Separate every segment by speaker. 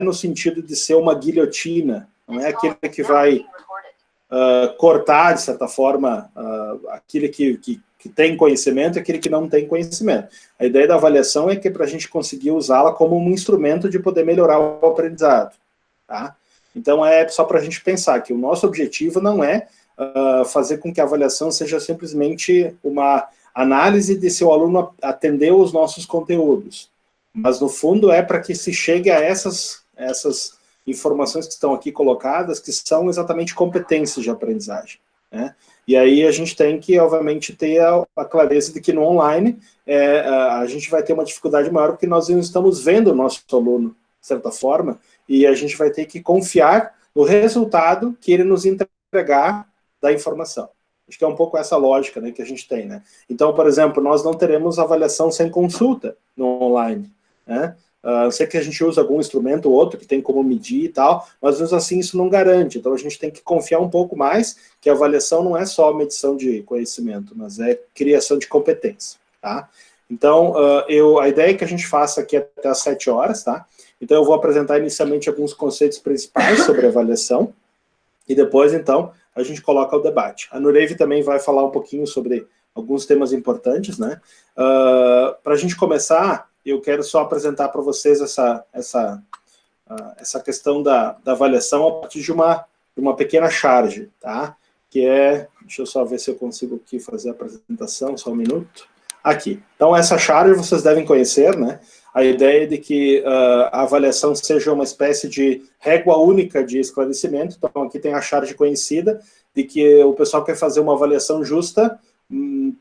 Speaker 1: no sentido de ser uma guilhotina, não é aquele que vai cortar, de certa forma, aquele que tem conhecimento e aquele que não tem conhecimento. A ideia da avaliação é que para a gente conseguir usá-la como um instrumento de poder melhorar o aprendizado. Tá? Então, é só para a gente pensar que o nosso objetivo não é fazer com que a avaliação seja simplesmente uma análise de se o aluno atendeu os nossos conteúdos. Mas, no fundo, é para que se chegue a essas informações que estão aqui colocadas, que são exatamente competências de aprendizagem. Né? E aí a gente tem que, obviamente, ter a clareza de que no online a gente vai ter uma dificuldade maior, porque nós não estamos vendo o nosso aluno, de certa forma, e a gente vai ter que confiar no resultado que ele nos entregar da informação. Acho que é um pouco essa lógica, né, que a gente tem. Né? Então, por exemplo, nós não teremos avaliação sem consulta no online. Né? Eu sei que a gente usa algum instrumento ou outro que tem como medir e tal, mas mesmo assim isso não garante. Então a gente tem que confiar um pouco mais que a avaliação não é só medição de conhecimento, mas é criação de competência. Tá? Então, a ideia é que a gente faça aqui até às 7 horas, tá? Então eu vou apresentar inicialmente alguns conceitos principais sobre avaliação, e depois, então, a gente coloca o debate. A Nureive também vai falar um pouquinho sobre alguns temas importantes, né? Para a gente começar, eu quero só apresentar para vocês essa questão da avaliação a partir de uma pequena charge, tá? Que é, deixa eu só ver se eu consigo aqui fazer a apresentação, só um minuto. Aqui. Então, essa charge vocês devem conhecer, né? A ideia de que a avaliação seja uma espécie de régua única de esclarecimento. Então, aqui tem a charge conhecida, de que o pessoal quer fazer uma avaliação justa,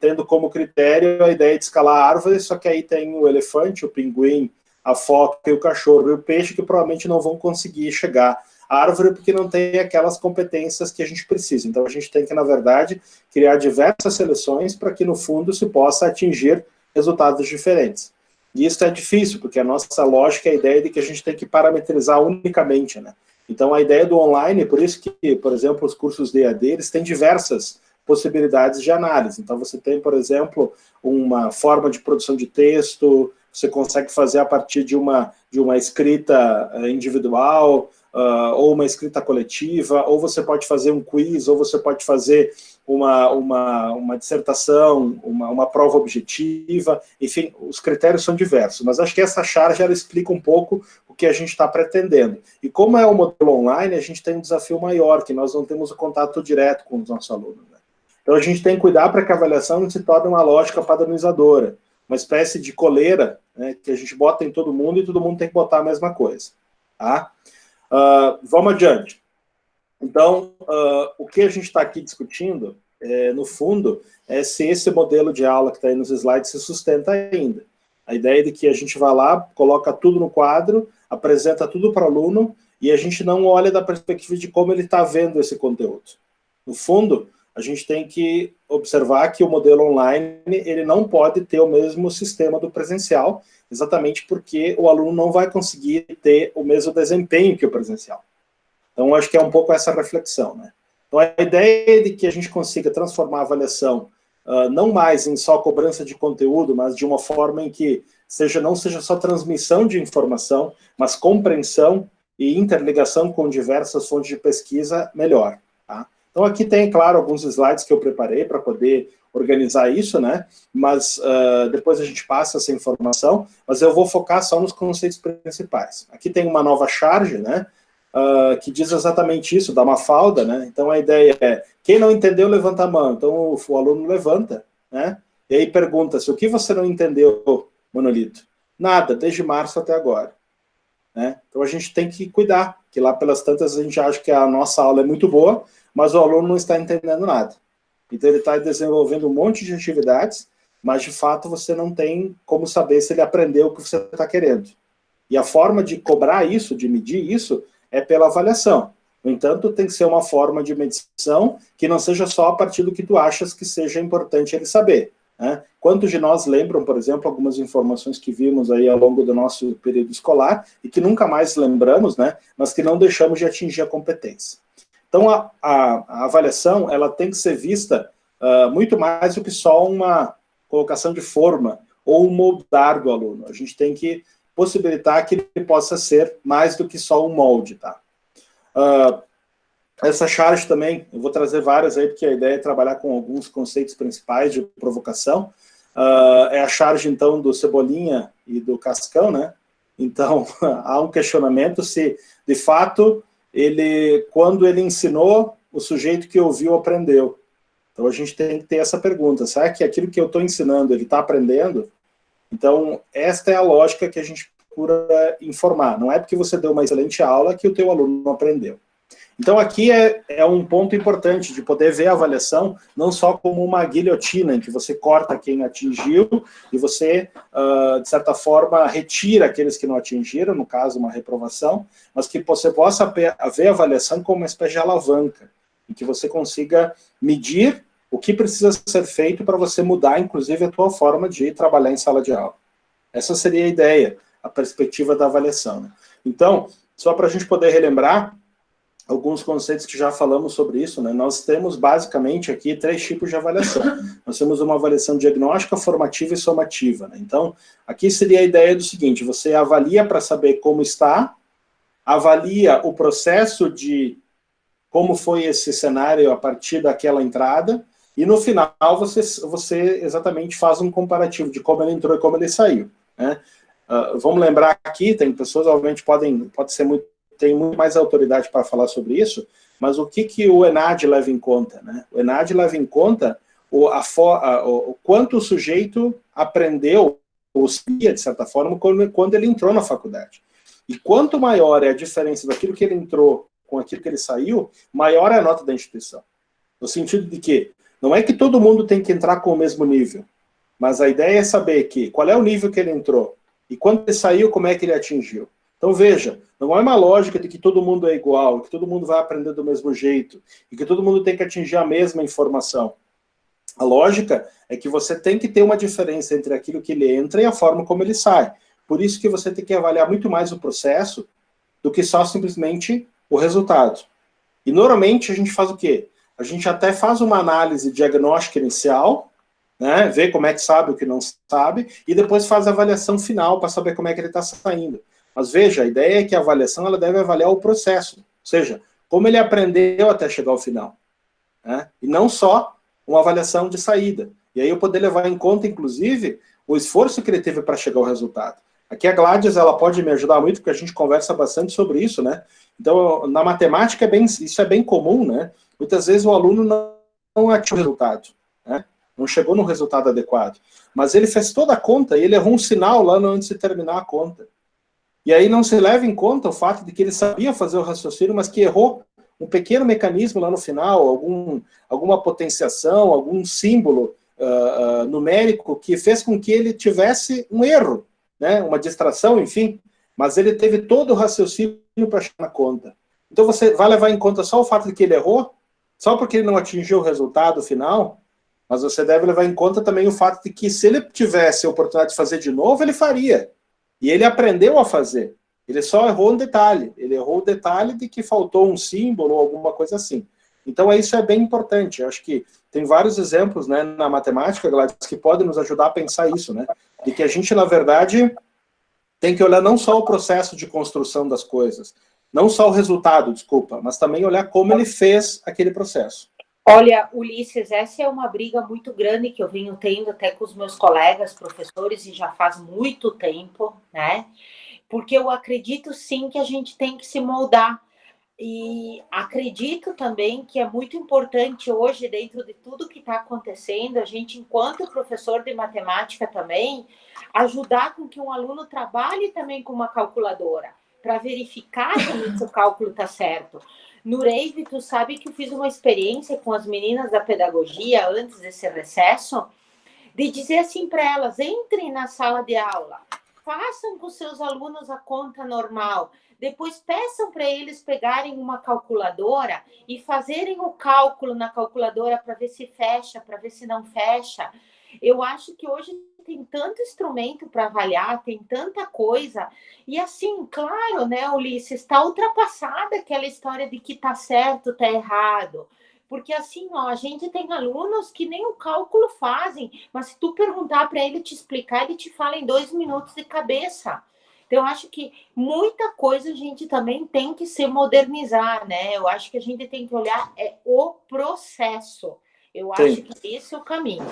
Speaker 1: tendo como critério a ideia de escalar a árvore, só que aí tem o elefante, o pinguim, a foca e o cachorro e o peixe, que provavelmente não vão conseguir chegar à árvore porque não tem aquelas competências que a gente precisa. Então, a gente tem que, na verdade, criar diversas seleções para que, no fundo, se possa atingir resultados diferentes. E isso é difícil, porque a nossa lógica é a ideia de que a gente tem que parametrizar unicamente, né? Então, a ideia do online, por isso que, por exemplo, os cursos de EAD, eles têm diversas possibilidades de análise. Então, você tem, por exemplo, uma forma de produção de texto, você consegue fazer a partir de uma escrita individual, ou uma escrita coletiva, ou você pode fazer um quiz, ou você pode fazer uma dissertação, uma prova objetiva, enfim, os critérios são diversos, mas acho que essa charge ela explica um pouco o que a gente está pretendendo. E como é o modelo online, a gente tem um desafio maior, que nós não temos o contato direto com os nossos alunos. Né? Então a gente tem que cuidar para que a avaliação não se torne uma lógica padronizadora, uma espécie de coleira, né, que a gente bota em todo mundo e todo mundo tem que botar a mesma coisa. Tá? Vamos adiante. Então, o que a gente está aqui discutindo, no fundo, é se esse modelo de aula que está aí nos slides se sustenta ainda. A ideia de que a gente vai lá, coloca tudo no quadro, apresenta tudo para o aluno, e a gente não olha da perspectiva de como ele está vendo esse conteúdo. No fundo, a gente tem que observar que o modelo online ele não pode ter o mesmo sistema do presencial, exatamente porque o aluno não vai conseguir ter o mesmo desempenho que o presencial. Então, acho que é um pouco essa reflexão. Né? Então, a ideia de que a gente consiga transformar a avaliação não mais em só cobrança de conteúdo, mas de uma forma em que não seja só transmissão de informação, mas compreensão e interligação com diversas fontes de pesquisa, melhor. Tá? Então, aqui tem, claro, alguns slides que eu preparei para poder organizar isso, né? Mas depois a gente passa essa informação, mas eu vou focar só nos conceitos principais. Aqui tem uma nova charge, né? Que diz exatamente isso, da Mafalda, né? Então a ideia é, quem não entendeu, levanta a mão. Então o aluno levanta, né? E aí pergunta-se, o que você não entendeu, Monolito? Nada, desde março até agora. Né? Então a gente tem que cuidar, que lá pelas tantas a gente acha que a nossa aula é muito boa, mas o aluno não está entendendo nada. Então ele está desenvolvendo um monte de atividades, mas de fato você não tem como saber se ele aprendeu o que você está querendo. E a forma de cobrar isso, de medir isso, é pela avaliação. No entanto, tem que ser uma forma de medição que não seja só a partir do que tu achas que seja importante ele saber. Né? Quantos de nós lembram, por exemplo, algumas informações que vimos aí ao longo do nosso período escolar e que nunca mais lembramos, né? Mas que não deixamos de atingir a competência. Então, a avaliação ela tem que ser vista muito mais do que só uma colocação de forma ou um moldar do aluno. A gente tem que possibilitar que ele possa ser mais do que só um molde, tá? Essa charge também, eu vou trazer várias aí, porque a ideia é trabalhar com alguns conceitos principais de provocação. É a charge, então, do Cebolinha e do Cascão, né? Então, há um questionamento se, de fato, quando ele ensinou, o sujeito que ouviu aprendeu. Então, a gente tem que ter essa pergunta, será que aquilo que eu estou ensinando, ele está aprendendo? Então, esta é a lógica que a gente procura informar. Não é porque você deu uma excelente aula que o teu aluno não aprendeu. Então, aqui é um ponto importante de poder ver a avaliação não só como uma guilhotina, em que você corta quem atingiu e você, de certa forma, retira aqueles que não atingiram, no caso, uma reprovação, mas que você possa ver a avaliação como uma espécie de alavanca, em que você consiga medir o que precisa ser feito para você mudar, inclusive, a tua forma de trabalhar em sala de aula. Essa seria a ideia, a perspectiva da avaliação, né? Então, só para a gente poder relembrar, alguns conceitos que já falamos sobre isso, né? Nós temos basicamente aqui 3 tipos de avaliação. Nós temos uma avaliação diagnóstica, formativa e somativa, né? Então, aqui seria a ideia do seguinte, você avalia para saber como está, avalia o processo de como foi esse cenário a partir daquela entrada, e no final você exatamente faz um comparativo de como ele entrou e como ele saiu, né? Vamos lembrar aqui, tem pessoas, obviamente, tem muito mais autoridade para falar sobre isso, mas o que o ENAD leva em conta, né? O ENAD leva em conta o quanto o sujeito aprendeu, ou sabia, de certa forma, quando ele entrou na faculdade. E quanto maior é a diferença daquilo que ele entrou com aquilo que ele saiu, maior é a nota da instituição. No sentido de que não é que todo mundo tem que entrar com o mesmo nível, mas a ideia é saber qual é o nível que ele entrou, e quando ele saiu, como é que ele atingiu. Então, veja, não é uma lógica de que todo mundo é igual, que todo mundo vai aprender do mesmo jeito, e que todo mundo tem que atingir a mesma informação. A lógica é que você tem que ter uma diferença entre aquilo que ele entra e a forma como ele sai. Por isso que você tem que avaliar muito mais o processo do que só simplesmente o resultado. E, normalmente, a gente faz o quê? A gente até faz uma análise diagnóstica inicial, né, vê como é que sabe o que não sabe, e depois faz a avaliação final para saber como é que ele está saindo. Mas veja, a ideia é que a avaliação ela deve avaliar o processo, ou seja, como ele aprendeu até chegar ao final, né? E não só uma avaliação de saída. E aí eu poder levar em conta, inclusive, o esforço que ele teve para chegar ao resultado. Aqui a Gladys ela pode me ajudar muito, porque a gente conversa bastante sobre isso, né? Então, na matemática, isso é bem comum, né? Muitas vezes o aluno não atingiu o resultado, né? Não chegou no resultado adequado. Mas ele fez toda a conta e ele errou um sinal lá antes de terminar a conta. E aí não se leva em conta o fato de que ele sabia fazer o raciocínio, mas que errou um pequeno mecanismo lá no final, alguma potenciação, algum símbolo numérico que fez com que ele tivesse um erro, né? Uma distração, enfim. Mas ele teve todo o raciocínio para chegar na conta. Então você vai levar em conta só o fato de que ele errou, só porque ele não atingiu o resultado final, mas você deve levar em conta também o fato de que se ele tivesse a oportunidade de fazer de novo, ele faria. E ele aprendeu a fazer. Ele só errou um detalhe. Ele errou o detalhe de que faltou um símbolo ou alguma coisa assim. Então, isso é bem importante. Eu acho que tem vários exemplos, né, na matemática, Gladys, que podem nos ajudar a pensar isso, né? De que a gente, na verdade, tem que olhar não só o processo de construção das coisas, não só o resultado, desculpa, mas também olhar como ele fez aquele processo.
Speaker 2: Olha, Ulisses, essa é uma briga muito grande que eu venho tendo até com os meus colegas professores e já faz muito tempo, né? Porque eu acredito sim que a gente tem que se moldar. E acredito também que é muito importante hoje, dentro de tudo que está acontecendo, a gente, enquanto professor de matemática também, ajudar com que um aluno trabalhe também com uma calculadora, para verificar se o cálculo está certo. No Rave, tu sabe que eu fiz uma experiência com as meninas da pedagogia antes desse recesso, de dizer assim para elas, entrem na sala de aula, façam com seus alunos a conta normal, depois peçam para eles pegarem uma calculadora e fazerem o cálculo na calculadora para ver se fecha, para ver se não fecha. Eu acho que hoje tem tanto instrumento para avaliar, tem tanta coisa. E assim, claro, né, Ulisses, está ultrapassada aquela história de que está certo, está errado. Porque assim, ó, a gente tem alunos que nem o cálculo fazem, mas se tu perguntar para ele te explicar, ele te fala em 2 minutos de cabeça. Então, eu acho que muita coisa a gente também tem que se modernizar, né? Eu acho que a gente tem que olhar o processo. Eu acho que esse é o caminho.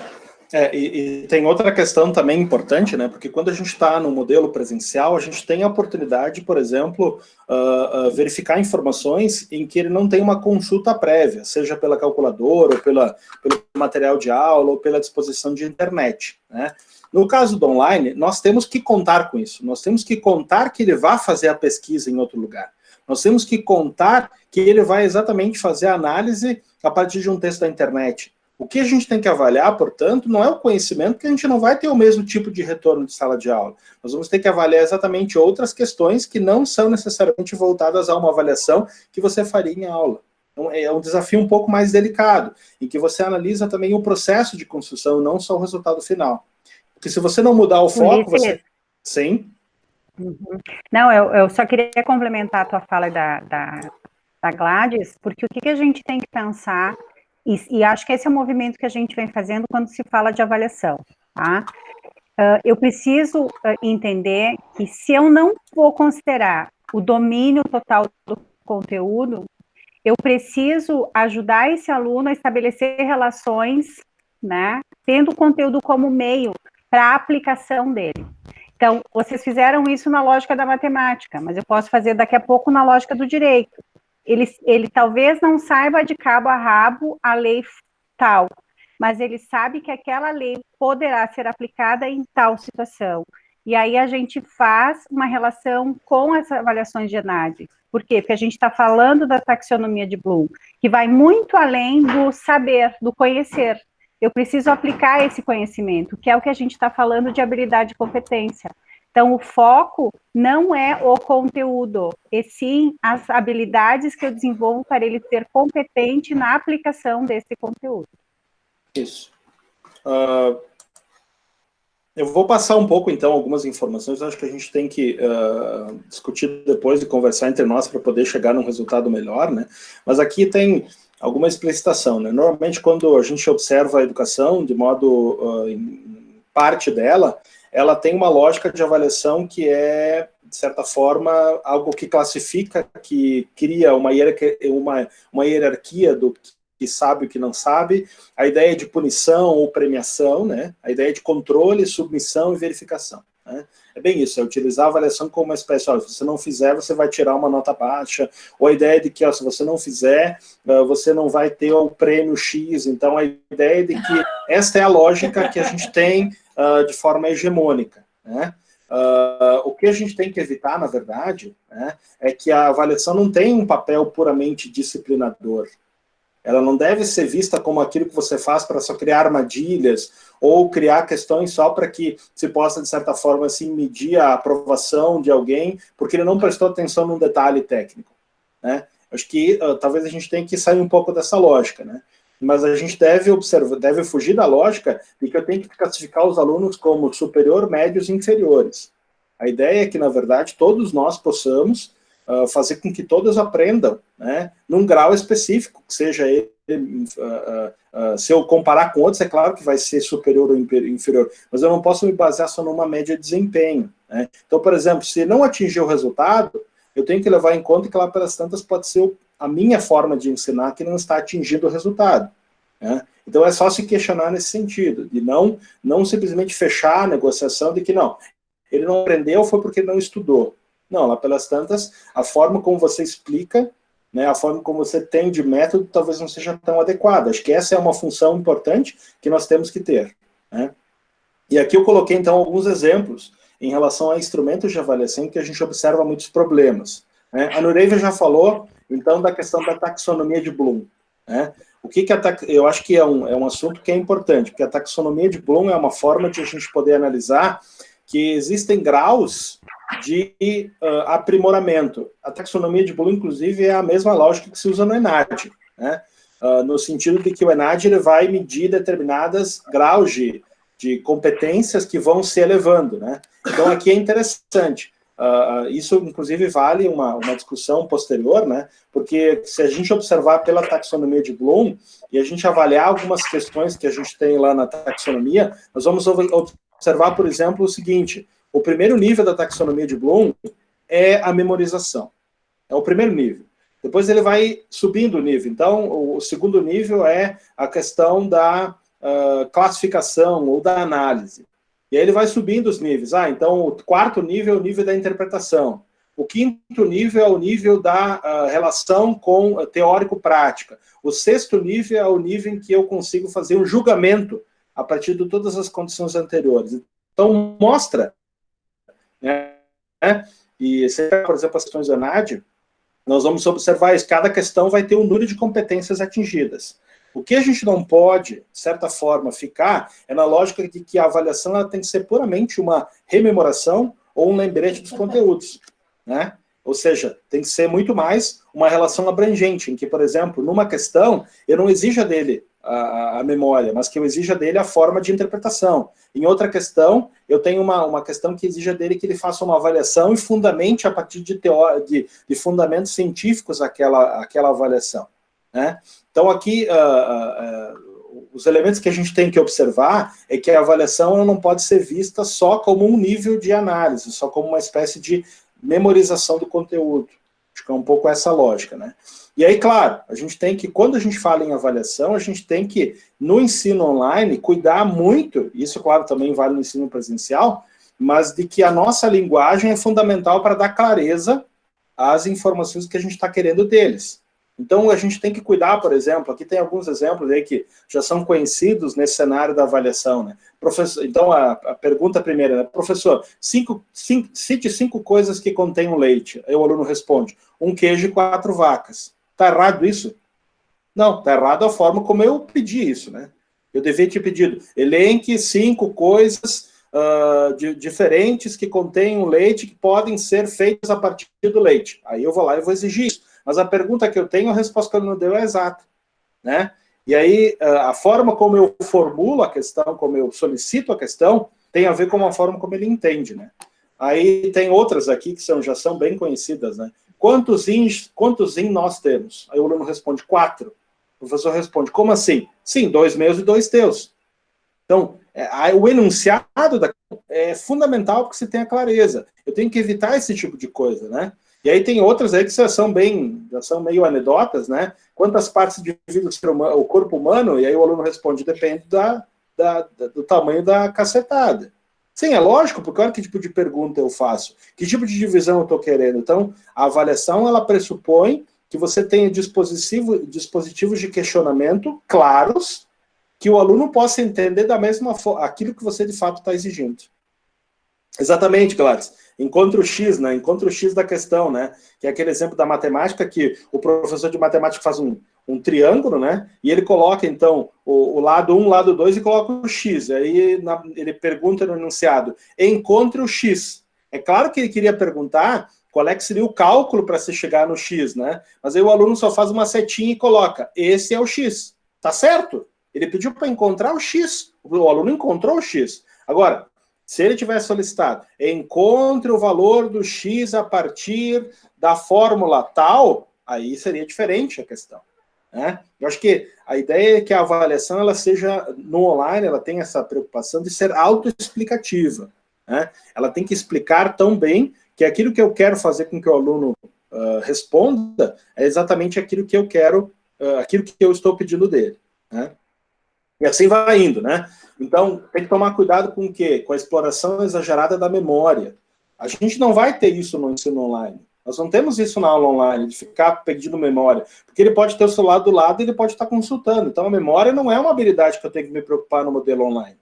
Speaker 1: E tem outra questão também importante, né? Porque quando a gente está no modelo presencial, a gente tem a oportunidade, por exemplo, verificar informações em que ele não tem uma consulta prévia, seja pela calculadora, ou pelo material de aula, ou pela disposição de internet, né? No caso do online, nós temos que contar com isso. Nós temos que contar que ele vai fazer a pesquisa em outro lugar. Nós temos que contar que ele vai exatamente fazer a análise a partir de um texto da internet. O que a gente tem que avaliar, portanto, não é o conhecimento, porque a gente não vai ter o mesmo tipo de retorno de sala de aula. Nós vamos ter que avaliar exatamente outras questões que não são necessariamente voltadas a uma avaliação que você faria em aula. Então, é um desafio um pouco mais delicado, em que você analisa também o processo de construção, não só o resultado final. Porque se você não mudar o foco, você... Sim?
Speaker 3: Não, eu só queria complementar a tua fala da Gladys, porque o que a gente tem que pensar, e acho que esse é o movimento que a gente vem fazendo quando se fala de avaliação, tá? Eu preciso entender que se eu não vou considerar o domínio total do conteúdo, eu preciso ajudar esse aluno a estabelecer relações, né, tendo o conteúdo como meio para a aplicação dele. Então, vocês fizeram isso na lógica da matemática, mas eu posso fazer daqui a pouco na lógica do direito. Ele talvez não saiba de cabo a rabo a lei tal, mas ele sabe que aquela lei poderá ser aplicada em tal situação. E aí a gente faz uma relação com as avaliações de ENAD. Por quê? Porque a gente está falando da taxonomia de Bloom, que vai muito além do saber, do conhecer. Eu preciso aplicar esse conhecimento, que é o que a gente está falando de habilidade e competência. Então, o foco não é o conteúdo, e sim as habilidades que eu desenvolvo para ele ser competente na aplicação desse conteúdo.
Speaker 1: Isso. Eu vou passar um pouco, então, algumas informações. Eu acho que a gente tem que discutir depois e conversar entre nós para poder chegar num resultado melhor, né? Mas aqui tem alguma explicitação, né? Normalmente, quando a gente observa a educação, de modo, parte dela, ela tem uma lógica de avaliação que é, de certa forma, algo que classifica, que cria uma hierarquia do que sabe e o que não sabe, a ideia de punição ou premiação, né? A ideia de controle, submissão e verificação. Né? É bem isso, é utilizar a avaliação como uma espécie, ó, se você não fizer, você vai tirar uma nota baixa, ou a ideia de que, ó, se você não fizer, você não vai ter o prêmio X. Então, a ideia de que esta é a lógica que a gente tem de forma hegemônica, né? O que a gente tem que evitar, na verdade, né, é que a avaliação não tem um papel puramente disciplinador. Ela não deve ser vista como aquilo que você faz para só criar armadilhas ou criar questões só para que se possa, de certa forma, assim, medir a aprovação de alguém porque ele não prestou atenção num detalhe técnico, né? Acho que talvez a gente tenha que sair um pouco dessa lógica, né? Mas a gente deve fugir da lógica de que eu tenho que classificar os alunos como superior, médios e inferiores. A ideia é que, na verdade, todos nós possamos fazer com que todos aprendam, né, num grau específico, que seja ele, se eu comparar com outros, é claro que vai ser superior ou inferior, mas eu não posso me basear só numa média de desempenho, né? Então, por exemplo, se não atingir o resultado, eu tenho que levar em conta que lá pelas tantas pode ser a minha forma de ensinar que não está atingindo o resultado, né? Então é só se questionar nesse sentido, de não simplesmente fechar a negociação de que não, ele não aprendeu foi porque ele não estudou. Não, lá pelas tantas, a forma como você explica, né, a forma como você tem de método, talvez não seja tão adequada. Acho que essa é uma função importante que nós temos que ter, né? E aqui eu coloquei, então, alguns exemplos em relação a instrumentos de avaliação que a gente observa muitos problemas, né? A Nureiva já falou, então, da questão da taxonomia de Bloom, né? Eu acho que é um assunto que é importante, porque a taxonomia de Bloom é uma forma de a gente poder analisar que existem graus de aprimoramento. A taxonomia de Bloom, inclusive, é a mesma lógica que se usa no ENAD, né? No sentido de que o ENAD ele vai medir determinados graus de competências que vão se elevando, né? Então, aqui é interessante. Isso, inclusive, vale uma discussão posterior, né? Porque se a gente observar pela taxonomia de Bloom e a gente avaliar algumas questões que a gente tem lá na taxonomia, nós vamos observar, por exemplo, o seguinte, o primeiro nível da taxonomia de Bloom é a memorização. É o primeiro nível. Depois ele vai subindo o nível. Então, o segundo nível é a questão da classificação ou da análise. E aí ele vai subindo os níveis. Então o quarto nível é o nível da interpretação. O quinto nível é o nível da relação com teórico-prática. O sexto nível é o nível em que eu consigo fazer um julgamento a partir de todas as condições anteriores. Então, mostra, né? E, por exemplo, as questões da ANAD, nós vamos observar isso. Cada questão vai ter um número de competências atingidas. O que a gente não pode, de certa forma, ficar é na lógica de que a avaliação ela tem que ser puramente uma rememoração ou um lembrete dos conteúdos, né? Ou seja, tem que ser muito mais uma relação abrangente, em que, por exemplo, numa questão, eu não exija dele a memória, mas que eu exija dele a forma de interpretação. Em outra questão, eu tenho uma questão que exija dele que ele faça uma avaliação e fundamente a partir de fundamentos científicos aquela avaliação, né? Então, aqui, os elementos que a gente tem que observar é que a avaliação ela não pode ser vista só como um nível de análise, só como uma espécie de memorização do conteúdo. Acho que é um pouco essa lógica, né? E aí, claro, a gente tem que, quando a gente fala em avaliação, a gente tem que, no ensino online, cuidar muito, isso, claro, também vale no ensino presencial, mas de que a nossa linguagem é fundamental para dar clareza às informações que a gente está querendo deles. Então, a gente tem que cuidar, por exemplo, aqui tem alguns exemplos aí que já são conhecidos nesse cenário da avaliação, né? Professor, então, a pergunta primeira, né? Professor, cite 5 coisas que contêm leite. Aí o aluno responde, 1 queijo e 4 vacas. Está errado isso? Não, está errado a forma como eu pedi isso, né? Eu devia ter pedido, elenque 5 coisas diferentes que contêm leite que podem ser feitas a partir do leite. Aí eu vou lá e vou exigir isso. Mas a pergunta que eu tenho, a resposta que ele não deu é exata, né? E aí, a forma como eu formulo a questão, como eu solicito a questão, tem a ver com a forma como ele entende, né? Aí tem outras aqui que já são bem conhecidas, né? Quantos ins nós temos? Aí o aluno responde 4. O professor responde, como assim? Sim, 2 meus e 2 teus. Então, o enunciado é fundamental porque você tenha clareza. Eu tenho que evitar esse tipo de coisa, né? E aí tem outras aí que já são meio anedotas, né? Quantas partes divide o corpo humano? E aí o aluno responde, depende do tamanho da cacetada. Sim, é lógico, porque olha que tipo de pergunta eu faço. Que tipo de divisão eu estou querendo? Então, a avaliação, ela pressupõe que você tenha dispositivos de questionamento claros, que o aluno possa entender da mesma forma, aquilo que você de fato está exigindo. Exatamente, Gladys. Encontra o X, né? Encontra o X da questão, né? Que é aquele exemplo da matemática que o professor de matemática faz um triângulo, né? E ele coloca, então, o lado 1, lado 2 e coloca o X. Aí ele pergunta no enunciado, encontre o X. É claro que ele queria perguntar qual é que seria o cálculo para se chegar no X, né? Mas aí o aluno só faz uma setinha e coloca, esse é o X. Tá certo? Ele pediu para encontrar o X. O aluno encontrou o X. Agora, se ele tivesse solicitado, encontre o valor do X a partir da fórmula tal, aí seria diferente a questão, né? Eu acho que a ideia é que a avaliação, ela seja, no online, ela tem essa preocupação de ser autoexplicativa, né? Ela tem que explicar tão bem que aquilo que eu quero fazer com que o aluno responda é exatamente aquilo que eu quero, aquilo que eu estou pedindo dele, né? E assim vai indo, né? Então, tem que tomar cuidado com o quê? Com a exploração exagerada da memória. A gente não vai ter isso no ensino online. Nós não temos isso na aula online, de ficar pedindo memória. Porque ele pode ter o celular do lado e ele pode estar consultando. Então, a memória não é uma habilidade que eu tenho que me preocupar no modelo online.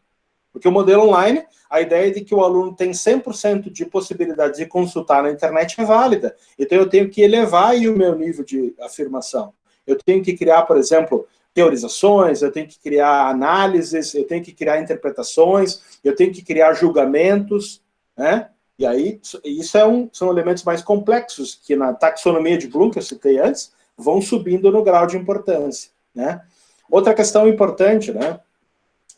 Speaker 1: Porque o modelo online, a ideia de que o aluno tem 100% de possibilidade de consultar na internet é válida. Então, eu tenho que elevar aí o meu nível de afirmação. Eu tenho que criar, por exemplo, teorizações, eu tenho que criar análises, eu tenho que criar interpretações, eu tenho que criar julgamentos, né? E aí, isso são elementos mais complexos, que na taxonomia de Bloom, que eu citei antes, vão subindo no grau de importância, né? Outra questão importante, né,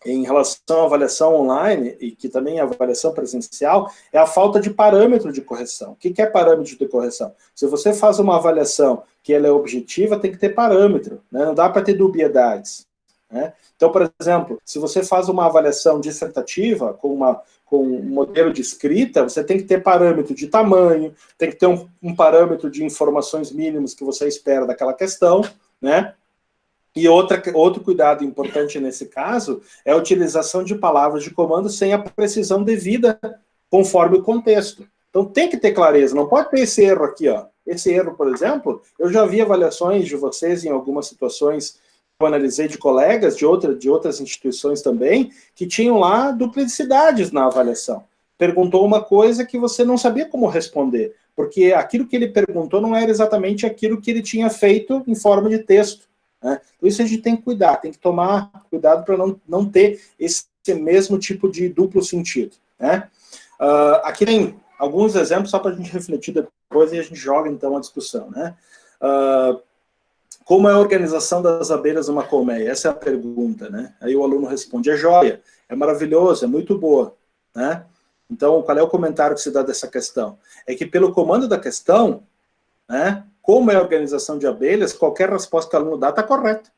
Speaker 1: em relação à avaliação online, e que também é avaliação presencial, é a falta de parâmetro de correção. O que é parâmetro de correção? Se você faz uma avaliação que ela é objetiva, tem que ter parâmetro, né? Não dá para ter dubiedades, né? Então, por exemplo, se você faz uma avaliação dissertativa com um modelo de escrita, você tem que ter parâmetro de tamanho, tem que ter um parâmetro de informações mínimas que você espera daquela questão, né? E outro cuidado importante nesse caso é a utilização de palavras de comando sem a precisão devida conforme o contexto. Então tem que ter clareza, não pode ter esse erro aqui, ó. Esse erro, por exemplo, eu já vi avaliações de vocês em algumas situações que eu analisei de colegas de outras instituições também, que tinham lá duplicidades na avaliação. Perguntou uma coisa que você não sabia como responder, porque aquilo que ele perguntou não era exatamente aquilo que ele tinha feito em forma de texto, né? Então isso a gente tem que cuidar, tem que tomar cuidado para não ter esse mesmo tipo de duplo sentido, né? Aqui tem alguns exemplos só para a gente refletir depois e a gente joga então a discussão, né? Como é a organização das abelhas numa colmeia? Essa é a pergunta, né? Aí o aluno responde, é joia, é maravilhoso, é muito boa, né? Então, qual é o comentário que se dá dessa questão? É que pelo comando da questão, né, como é a organização de abelhas, qualquer resposta que o aluno dá está correta.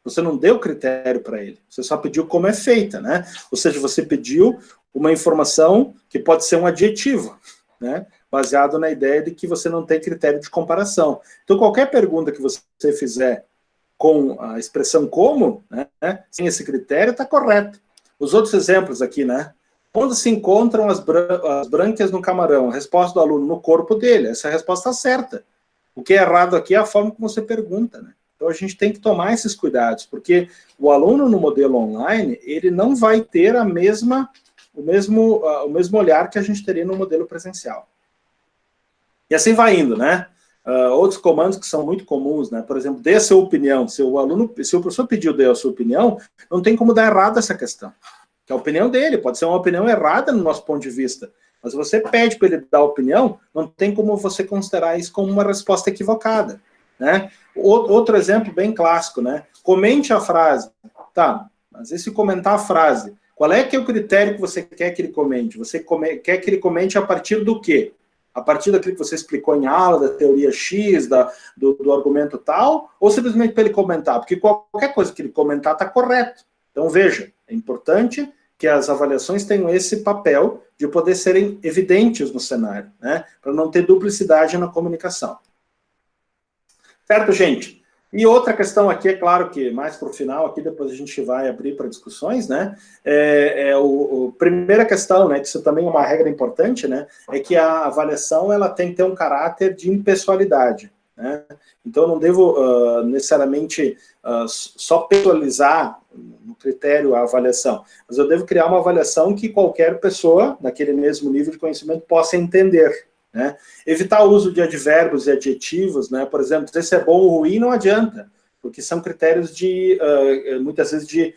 Speaker 1: Você não deu critério para ele, você só pediu como é feita, né? Ou seja, você pediu uma informação que pode ser um adjetivo, né? Baseado na ideia de que você não tem critério de comparação. Então, qualquer pergunta que você fizer com a expressão como, né, sem esse critério, está correto. Os outros exemplos aqui, né? Onde se encontram as brânquias no camarão? A resposta do aluno, no corpo dele. Essa resposta está certa. O que é errado aqui é a forma como você pergunta, né? Então, a gente tem que tomar esses cuidados, porque o aluno no modelo online, ele não vai ter o mesmo olhar que a gente teria no modelo presencial. E assim vai indo, né? Outros comandos que são muito comuns, né? Por exemplo, dê a sua opinião. Se o professor pediu dê a sua opinião, não tem como dar errado essa questão. Que é a opinião dele, pode ser uma opinião errada no nosso ponto de vista. Mas você pede para ele dar a opinião, não tem como você considerar isso como uma resposta equivocada, né? Outro exemplo bem clássico, né? Comente a frase. Tá, mas e se comentar a frase? Qual é que é o critério que você quer que ele comente? Você quer que ele comente a partir do quê? A partir daquilo que você explicou em aula, da teoria X, do argumento tal, ou simplesmente para ele comentar? Porque qualquer coisa que ele comentar está correto. Então, veja, é importante que as avaliações tenham esse papel de poder serem evidentes no cenário, né? Para não ter duplicidade na comunicação. Certo, gente? E outra questão aqui, é claro que mais para o final, aqui depois a gente vai abrir para discussões, né? Primeira questão, né, que isso também é uma regra importante, né? É que a avaliação ela tem que ter um caráter de impessoalidade, né? Então eu não devo necessariamente só pessoalizar no critério a avaliação, mas eu devo criar uma avaliação que qualquer pessoa, naquele mesmo nível de conhecimento, possa entender, né? Evitar o uso de advérbios e adjetivos, né? Por exemplo, dizer se é bom ou ruim não adianta, porque são critérios de, muitas vezes,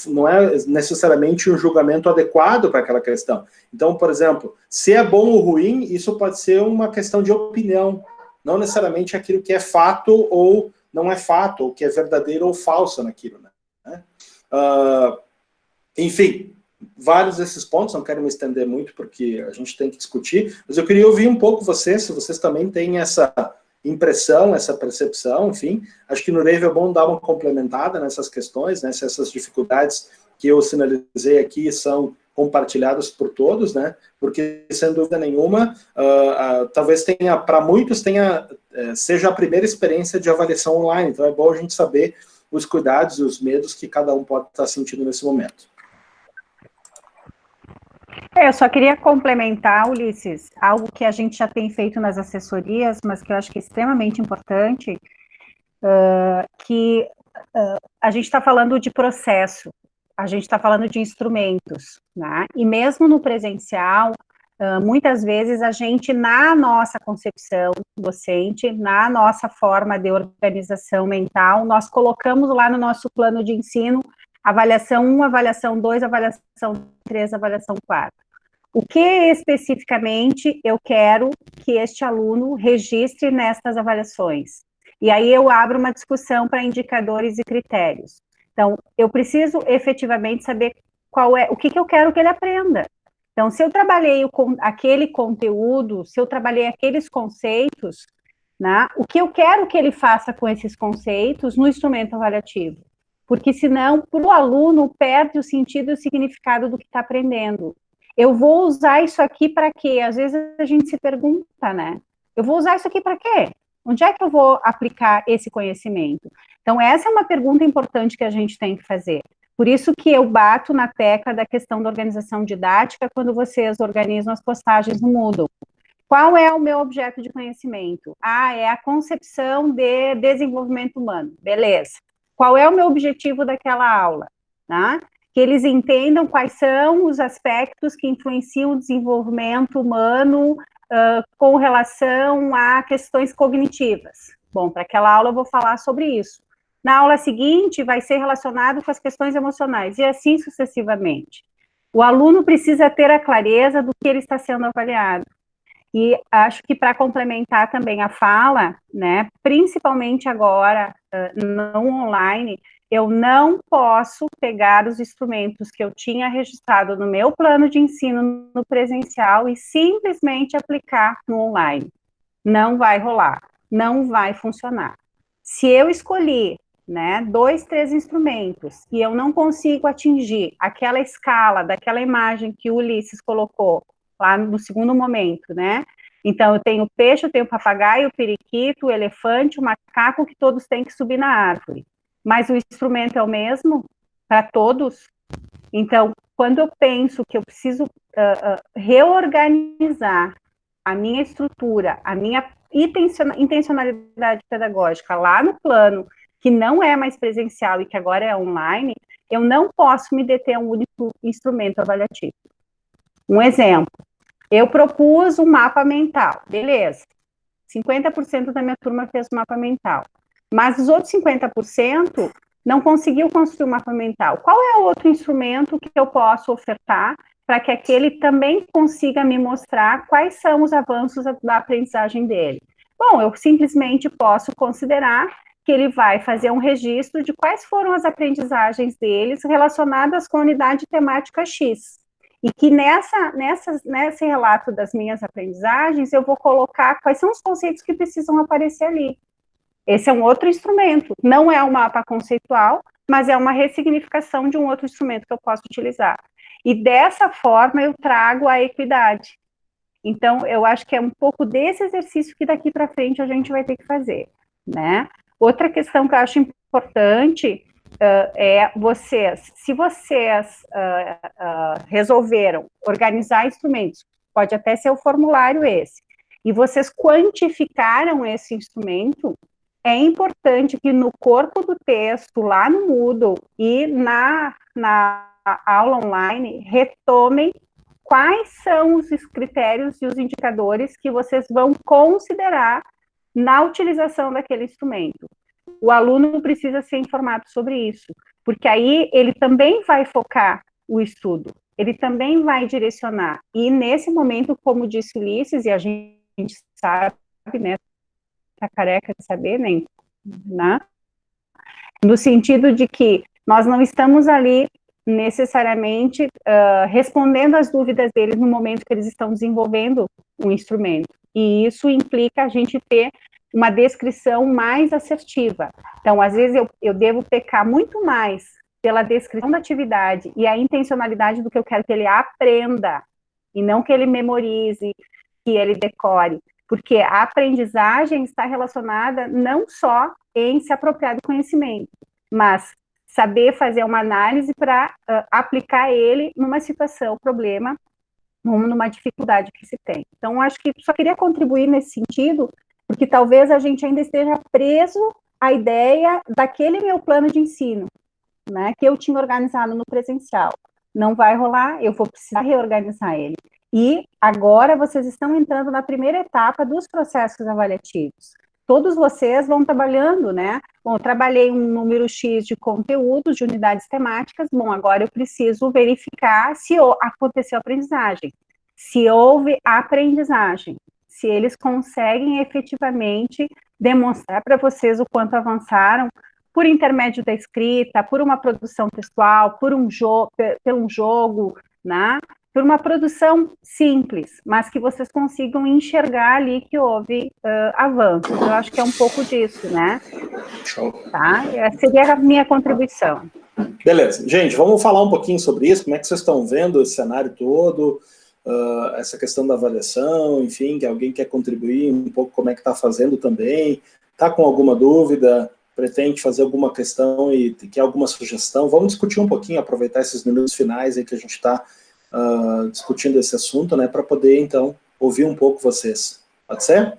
Speaker 1: não é necessariamente um julgamento adequado para aquela questão. Então, por exemplo, se é bom ou ruim, isso pode ser uma questão de opinião, não necessariamente aquilo que é fato ou não é fato, ou que é verdadeiro ou falso naquilo, né? Enfim, vários desses pontos, não quero me estender muito, porque a gente tem que discutir, mas eu queria ouvir um pouco vocês, se vocês também têm essa impressão, essa percepção, enfim, acho que no Neiva é bom dar uma complementada nessas questões, né, se essas dificuldades que eu sinalizei aqui são compartilhadas por todos, né, porque, sem dúvida nenhuma, talvez tenha, para muitos, seja a primeira experiência de avaliação online, então é bom a gente saber os cuidados e os medos que cada um pode estar sentindo nesse momento.
Speaker 3: Eu só queria complementar, Ulisses, algo que a gente já tem feito nas assessorias, mas que eu acho que é extremamente importante, que a gente está falando de processo, a gente está falando de instrumentos, né? E mesmo no presencial, muitas vezes a gente, na nossa concepção docente, na nossa forma de organização mental, nós colocamos lá no nosso plano de ensino avaliação 1, avaliação 2, avaliação 3, avaliação 4. O que especificamente eu quero que este aluno registre nestas avaliações? E aí eu abro uma discussão para indicadores e critérios. Então, eu preciso efetivamente saber o que eu quero que ele aprenda. Então, se eu trabalhei aquele conteúdo, se eu trabalhei aqueles conceitos, né? O que eu quero que ele faça com esses conceitos no instrumento avaliativo? Porque senão, para o aluno, perde o sentido e o significado do que está aprendendo. Eu vou usar isso aqui para quê? Às vezes a gente se pergunta, né? Eu vou usar isso aqui para quê? Onde é que eu vou aplicar esse conhecimento? Então, essa é uma pergunta importante que a gente tem que fazer. Por isso que eu bato na tecla da questão da organização didática quando vocês organizam as postagens no Moodle. Qual é o meu objeto de conhecimento? Ah, é a concepção de desenvolvimento humano. Beleza. Qual é o meu objetivo daquela aula? Tá? Que eles entendam quais são os aspectos que influenciam o desenvolvimento humano com relação a questões cognitivas. Bom, para aquela aula eu vou falar sobre isso. Na aula seguinte vai ser relacionado com as questões emocionais, e assim sucessivamente. O aluno precisa ter a clareza do que ele está sendo avaliado. E acho que para complementar também a fala, né, principalmente agora, no online, eu não posso pegar os instrumentos que eu tinha registrado no meu plano de ensino no presencial e simplesmente aplicar no online. Não vai rolar, não vai funcionar. Se eu escolhi, né, 2, 3 instrumentos e eu não consigo atingir aquela escala daquela imagem que o Ulisses colocou lá no segundo momento, né? Então, eu tenho o peixe, eu tenho o papagaio, o periquito, o elefante, o macaco, que todos têm que subir na árvore. Mas o instrumento é o mesmo para todos? Então, quando eu penso que eu preciso reorganizar a minha estrutura, a minha intencionalidade pedagógica lá no plano, que não é mais presencial e que agora é online, eu não posso me deter a um único instrumento avaliativo. Um exemplo, eu propus um mapa mental, beleza, 50% da minha turma fez o mapa mental, mas os outros 50% não conseguiu construir o mapa mental. Qual é o outro instrumento que eu posso ofertar para que aquele também consiga me mostrar quais são os avanços da aprendizagem dele? Bom, eu simplesmente posso considerar que ele vai fazer um registro de quais foram as aprendizagens deles relacionadas com a unidade temática X. E que nesse relato das minhas aprendizagens, eu vou colocar quais são os conceitos que precisam aparecer ali. Esse é um outro instrumento, não é um mapa conceitual, mas é uma ressignificação de um outro instrumento que eu posso utilizar. E dessa forma eu trago a equidade. Então, eu acho que é um pouco desse exercício que daqui para frente a gente vai ter que fazer, né? Outra questão que eu acho importante é se vocês resolveram organizar instrumentos, pode até ser o formulário esse, e vocês quantificaram esse instrumento, é importante que no corpo do texto, lá no Moodle e na aula online, retomem quais são os critérios e os indicadores que vocês vão considerar na utilização daquele instrumento. O aluno precisa ser informado sobre isso, porque aí ele também vai focar o estudo, ele também vai direcionar. E nesse momento, como disse Ulisses, e a gente sabe, né, tá careca de saber, né, no sentido de que nós não estamos ali necessariamente respondendo às dúvidas deles no momento que eles estão desenvolvendo um instrumento. E isso implica a gente ter uma descrição mais assertiva. Então, às vezes, eu devo pecar muito mais pela descrição da atividade e a intencionalidade do que eu quero que ele aprenda, e não que ele memorize, que ele decore, porque a aprendizagem está relacionada não só em se apropriar do conhecimento, mas saber fazer uma análise para aplicar ele numa situação, problema, numa dificuldade que se tem. Então, acho que só queria contribuir nesse sentido, porque talvez a gente ainda esteja preso à ideia daquele meu plano de ensino, né, que eu tinha organizado no presencial. Não vai rolar, eu vou precisar reorganizar ele. E agora vocês estão entrando na primeira etapa dos processos avaliativos. Todos vocês vão trabalhando, né? Bom, eu trabalhei um número X de conteúdos, de unidades temáticas, bom, agora eu preciso verificar se aconteceu a aprendizagem, se houve a aprendizagem, se eles conseguem efetivamente demonstrar para vocês o quanto avançaram por intermédio da escrita, por uma produção textual, por um jogo, né? por uma produção simples, mas que vocês consigam enxergar ali que houve avanços. Eu acho que é um pouco disso, né?
Speaker 1: Show.
Speaker 3: Tá? Essa seria a minha contribuição.
Speaker 1: Beleza. Gente, vamos falar um pouquinho sobre isso, como é que vocês estão vendo esse cenário todo, essa questão da avaliação, enfim, que alguém quer contribuir um pouco como é que está fazendo também, está com alguma dúvida, pretende fazer alguma questão e quer alguma sugestão, vamos discutir um pouquinho, aproveitar esses minutos finais aí que a gente está discutindo esse assunto, né, para poder, então, ouvir um pouco vocês. Pode ser?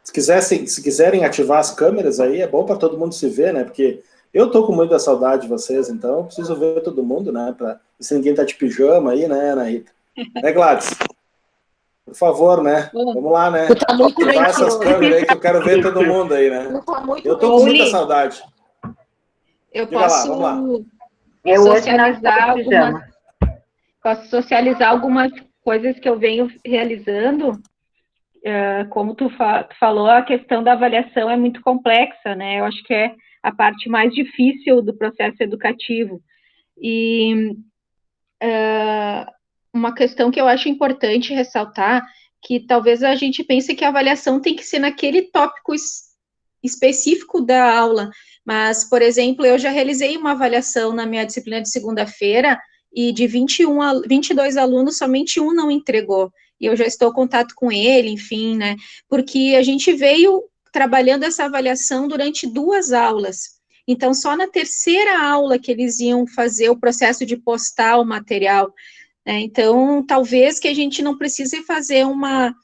Speaker 1: Se quiserem ativar as câmeras aí, é bom para todo mundo se ver, né, porque eu tô com muita saudade de vocês, então eu preciso ver todo mundo, né, para ver se ninguém tá de pijama aí, né, Ana Rita? Né, Gladys? Por favor, né? Vamos lá, né? Ativar essas câmeras aí que eu quero ver todo mundo aí, né? Eu tô com muita saudade.
Speaker 4: Eu
Speaker 1: Diga
Speaker 4: posso
Speaker 1: lá, vamos lá.
Speaker 4: socializar algumas coisas que eu venho realizando. Como tu falou, a questão da avaliação é muito complexa, né? Eu acho que é a parte mais difícil do processo educativo. E uma questão que eu acho importante ressaltar, que talvez a gente pense que a avaliação tem que ser naquele tópico específico da aula, mas, por exemplo, eu já realizei uma avaliação na minha disciplina de segunda-feira, e de 22 alunos, somente um não entregou, e eu já estou em contato com ele, enfim, né, porque a gente veio trabalhando essa avaliação durante 2 aulas, então só na terceira aula que eles iam fazer o processo de postar o material, né, então talvez que a gente não precise fazer uma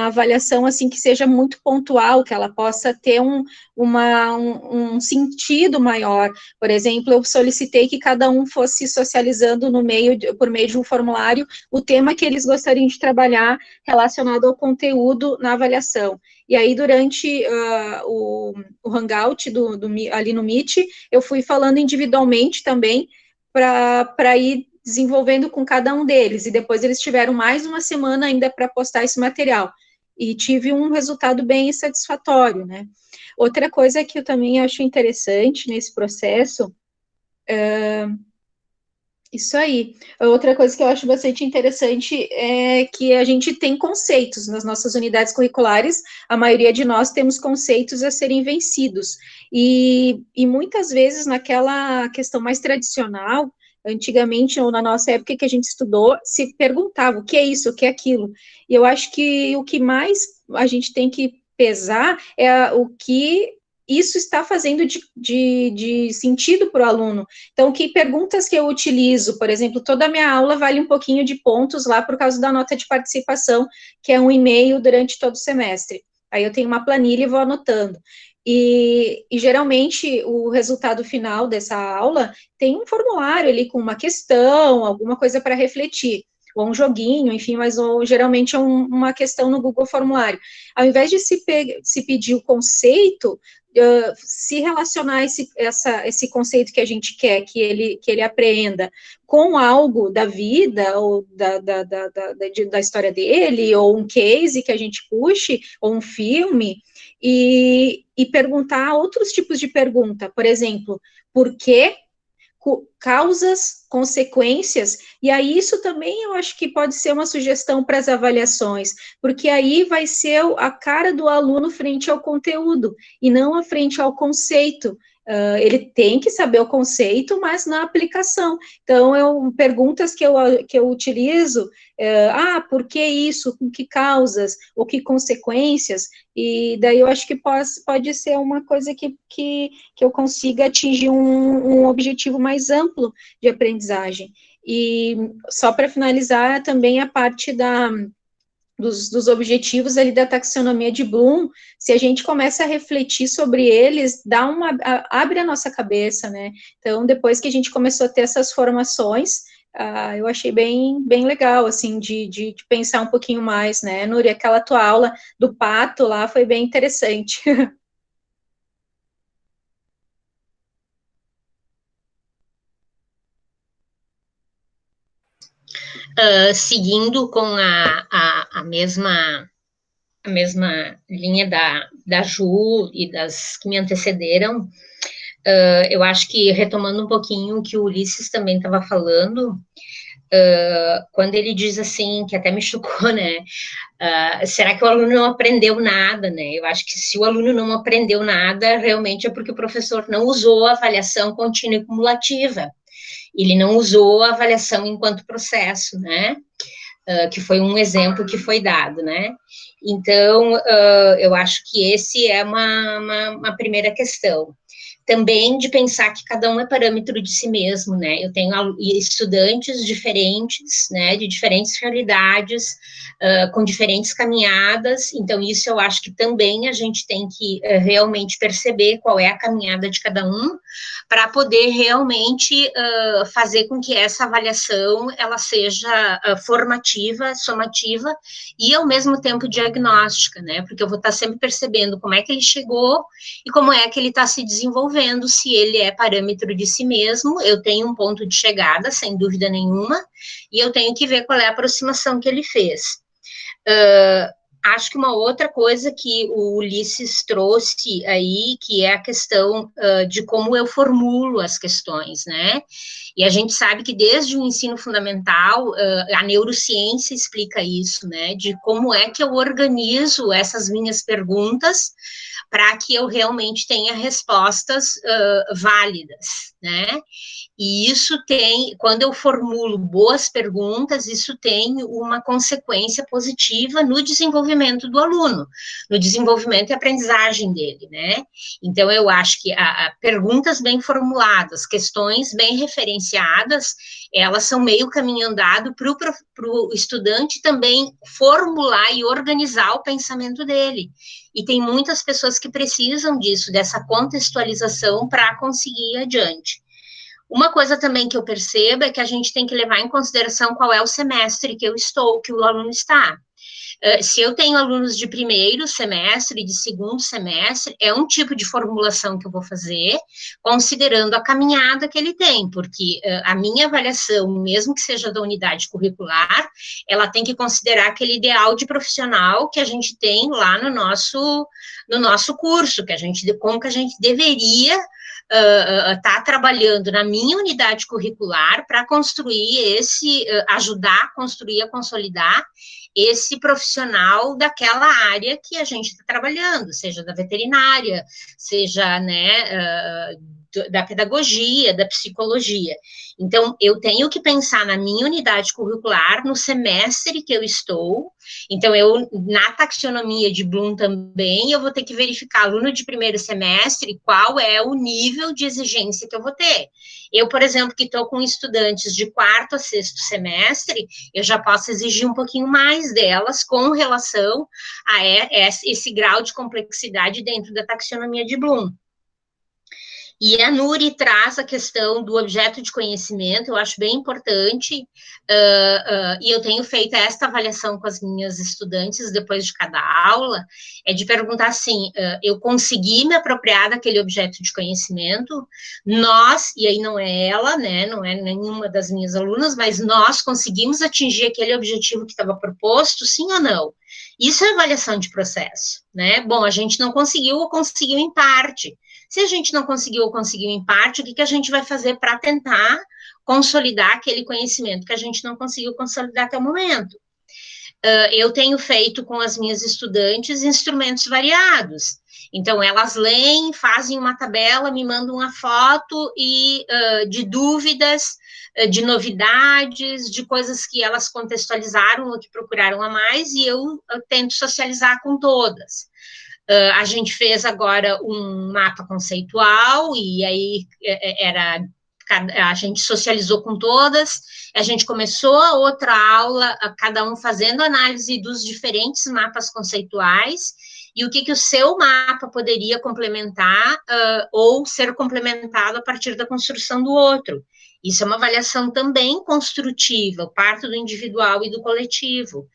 Speaker 4: avaliação assim que seja muito pontual, que ela possa ter um sentido maior. Por exemplo, eu solicitei que cada um fosse socializando por meio de um formulário o tema que eles gostariam de trabalhar relacionado ao conteúdo na avaliação. E aí, durante o Hangout ali no Meet, eu fui falando individualmente também para ir desenvolvendo com cada um deles, e depois eles tiveram mais uma semana ainda para postar esse material, e tive um resultado bem satisfatório, né. Outra coisa que eu também acho interessante nesse processo, isso aí, outra coisa que eu acho bastante interessante é que a gente tem conceitos nas nossas unidades curriculares, a maioria de nós temos conceitos a serem vencidos, e muitas vezes naquela questão mais tradicional, antigamente, ou na nossa época que a gente estudou, se perguntava o que é isso, o que é aquilo. E eu acho que o que mais a gente tem que pesar é o que isso está fazendo de sentido para o aluno. Então, que perguntas que eu utilizo, por exemplo, toda a minha aula vale um pouquinho de pontos lá por causa da nota de participação, que é 1,5 durante todo o semestre. Aí eu tenho uma planilha e vou anotando. E geralmente o resultado final dessa aula tem um formulário ali com uma questão, alguma coisa para refletir, ou um joguinho, enfim, mas geralmente é uma questão no Google Formulário. Ao invés de se pedir o conceito, se relacionar esse conceito que a gente quer que ele apreenda com algo da vida, ou da história dele, ou um case que a gente puxe, ou um filme, e perguntar outros tipos de pergunta, por exemplo, por quê, causas, consequências, e aí isso também eu acho que pode ser uma sugestão para as avaliações, porque aí vai ser a cara do aluno frente ao conteúdo, e não frente ao conceito. Ele tem que saber o conceito, mas na aplicação. Então, perguntas que eu utilizo, por que isso, com que causas, ou que consequências, e daí eu acho que pode ser uma coisa que eu consiga atingir um objetivo mais amplo de aprendizagem. E só para finalizar, também a parte dos objetivos ali da taxonomia de Bloom, se a gente começa a refletir sobre eles, abre a nossa cabeça, né? Então, depois que a gente começou a ter essas formações, eu achei bem legal, assim, de pensar um pouquinho mais, né, Núria? Aquela tua aula do pato lá foi bem interessante.
Speaker 5: Seguindo com a mesma linha da Ju e das que me antecederam, eu acho que, retomando um pouquinho o que o Ulisses também estava falando, quando ele diz assim, que até me chocou, né? Será que o aluno não aprendeu nada, né? Eu acho que se o aluno não aprendeu nada, realmente é porque o professor não usou a avaliação contínua e cumulativa. Ele não usou a avaliação enquanto processo, né? Que foi um exemplo que foi dado, né? Então, eu acho que esse é uma primeira questão. Também de pensar que cada um é parâmetro de si mesmo, né? Eu tenho estudantes diferentes, né, de diferentes realidades, com diferentes caminhadas, então isso eu acho que também a gente tem que realmente perceber qual é a caminhada de cada um, para poder realmente fazer com que essa avaliação, ela seja formativa, somativa, e ao mesmo tempo diagnóstica, né? Porque eu vou estar sempre percebendo como é que ele chegou e como é que ele está se desenvolvendo, se ele é parâmetro de si mesmo. Eu tenho um ponto de chegada, sem dúvida nenhuma, e eu tenho que ver qual é a aproximação que ele fez. Acho que uma outra coisa que o Ulisses trouxe aí, que é a questão de como eu formulo as questões, né? E a gente sabe que desde o ensino fundamental, a neurociência explica isso, né? De como é que eu organizo essas minhas perguntas para que eu realmente tenha respostas válidas, né? E isso tem, quando eu formulo boas perguntas, isso tem uma consequência positiva no desenvolvimento do aluno, no desenvolvimento e aprendizagem dele, né? Então, eu acho que perguntas bem formuladas, questões bem referenciadas, elas são meio caminho andado para o estudante também formular e organizar o pensamento dele. E tem muitas pessoas que precisam disso, dessa contextualização para conseguir ir adiante. Uma coisa também que eu percebo é que a gente tem que levar em consideração qual é o semestre que o aluno está. Se eu tenho alunos de primeiro semestre, de segundo semestre, é um tipo de formulação que eu vou fazer, considerando a caminhada que ele tem, porque a minha avaliação, mesmo que seja da unidade curricular, ela tem que considerar aquele ideal de profissional que a gente tem lá no nosso curso, como que a gente deveria tá trabalhando na minha unidade curricular para construir ajudar a construir, a consolidar esse profissional daquela área que a gente está trabalhando, seja da veterinária, seja, né, da pedagogia, da psicologia. Então, eu tenho que pensar na minha unidade curricular, no semestre que eu estou. Então, na taxonomia de Bloom também, eu vou ter que verificar, aluno de primeiro semestre, qual é o nível de exigência que eu vou ter. Eu, por exemplo, que estou com estudantes de quarto a sexto semestre, eu já posso exigir um pouquinho mais delas com relação a esse grau de complexidade dentro da taxonomia de Bloom. E a Nuri traz a questão do objeto de conhecimento, eu acho bem importante, e eu tenho feito esta avaliação com as minhas estudantes depois de cada aula, é de perguntar assim, eu consegui me apropriar daquele objeto de conhecimento, nós, e aí não é ela, né, não é nenhuma das minhas alunas, mas nós conseguimos atingir aquele objetivo que estava proposto, sim ou não? Isso é avaliação de processo, né? Bom, a gente não conseguiu ou conseguiu em parte. Se a gente não conseguiu ou conseguiu em parte, o que a gente vai fazer para tentar consolidar aquele conhecimento que a gente não conseguiu consolidar até o momento? Eu tenho feito com as minhas estudantes instrumentos variados. Então, elas leem, fazem uma tabela, me mandam uma foto de dúvidas, de novidades, de coisas que elas contextualizaram ou que procuraram a mais, e eu tento socializar com todas. A gente fez agora um mapa conceitual, e aí a gente socializou com todas, a gente começou a outra aula, cada um fazendo análise dos diferentes mapas conceituais, e o que o seu mapa poderia complementar ou ser complementado a partir da construção do outro. Isso é uma avaliação também construtiva, eu parto do individual e do coletivo.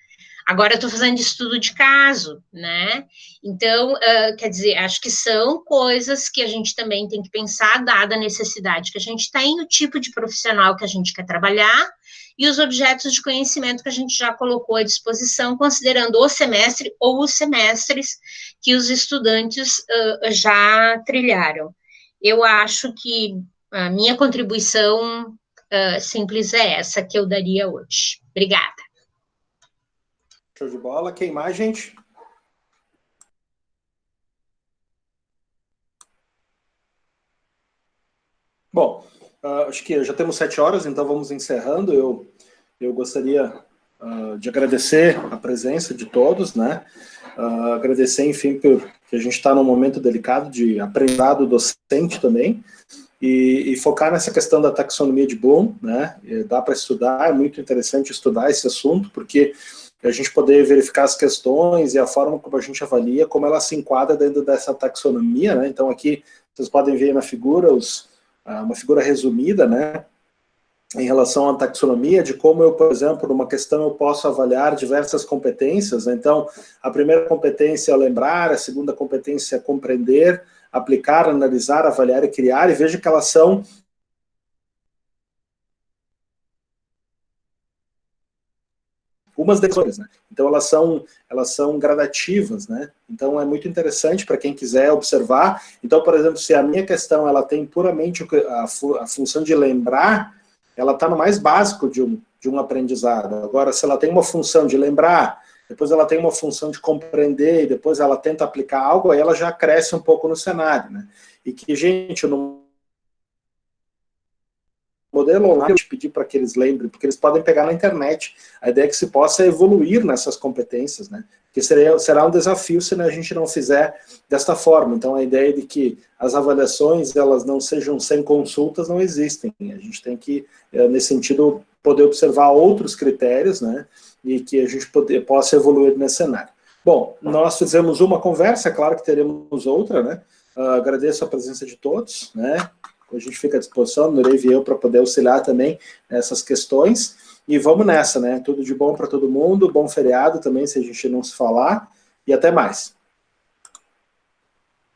Speaker 5: Agora eu estou fazendo estudo de caso, né? Então, quer dizer, acho que são coisas que a gente também tem que pensar, dada a necessidade que a gente tem, o tipo de profissional que a gente quer trabalhar e os objetos de conhecimento que a gente já colocou à disposição, considerando o semestre ou os semestres que os estudantes já trilharam. Eu acho que a minha contribuição simples é essa que eu daria hoje. Obrigada.
Speaker 1: Show de bola. Quem mais, gente? Bom, acho que já temos 7 horas, então vamos encerrando. Eu gostaria de agradecer a presença de todos, né? Agradecer, enfim, que a gente está num momento delicado de aprendizado docente também, e focar nessa questão da taxonomia de Bloom, né? Dá para estudar, é muito interessante estudar esse assunto, porque a gente poder verificar as questões e a forma como a gente avalia, como ela se enquadra dentro dessa taxonomia, né? Então aqui vocês podem ver na figura uma figura resumida, né, em relação à taxonomia, de como eu, por exemplo, numa questão eu posso avaliar diversas competências, né? Então, a primeira competência é lembrar, a segunda competência é compreender, aplicar, analisar, avaliar e criar, e veja que elas são umas decisões, né? Então elas são gradativas, né? Então é muito interessante para quem quiser observar. Então, por exemplo, se a minha questão ela tem puramente a função de lembrar, ela está no mais básico de um aprendizado. Agora, se ela tem uma função de lembrar, depois ela tem uma função de compreender, e depois ela tenta aplicar algo, aí ela já cresce um pouco no cenário, né? E que, gente, no modelo online, eu te pedir para que eles lembrem, porque eles podem pegar na internet. A ideia é que se possa evoluir nessas competências, né? Que será um desafio se a gente não fizer desta forma. Então, a ideia de que as avaliações, elas não sejam sem consultas, não existem. A gente tem que, nesse sentido, poder observar outros critérios, né? E que a gente possa evoluir nesse cenário. Bom, nós fizemos uma conversa, é claro que teremos outra, né? Agradeço a presença de todos, né? A gente fica à disposição, Nureiva e eu, para poder auxiliar também nessas questões. E vamos nessa, né? Tudo de bom para todo mundo, bom feriado também, se a gente não se falar. E até mais.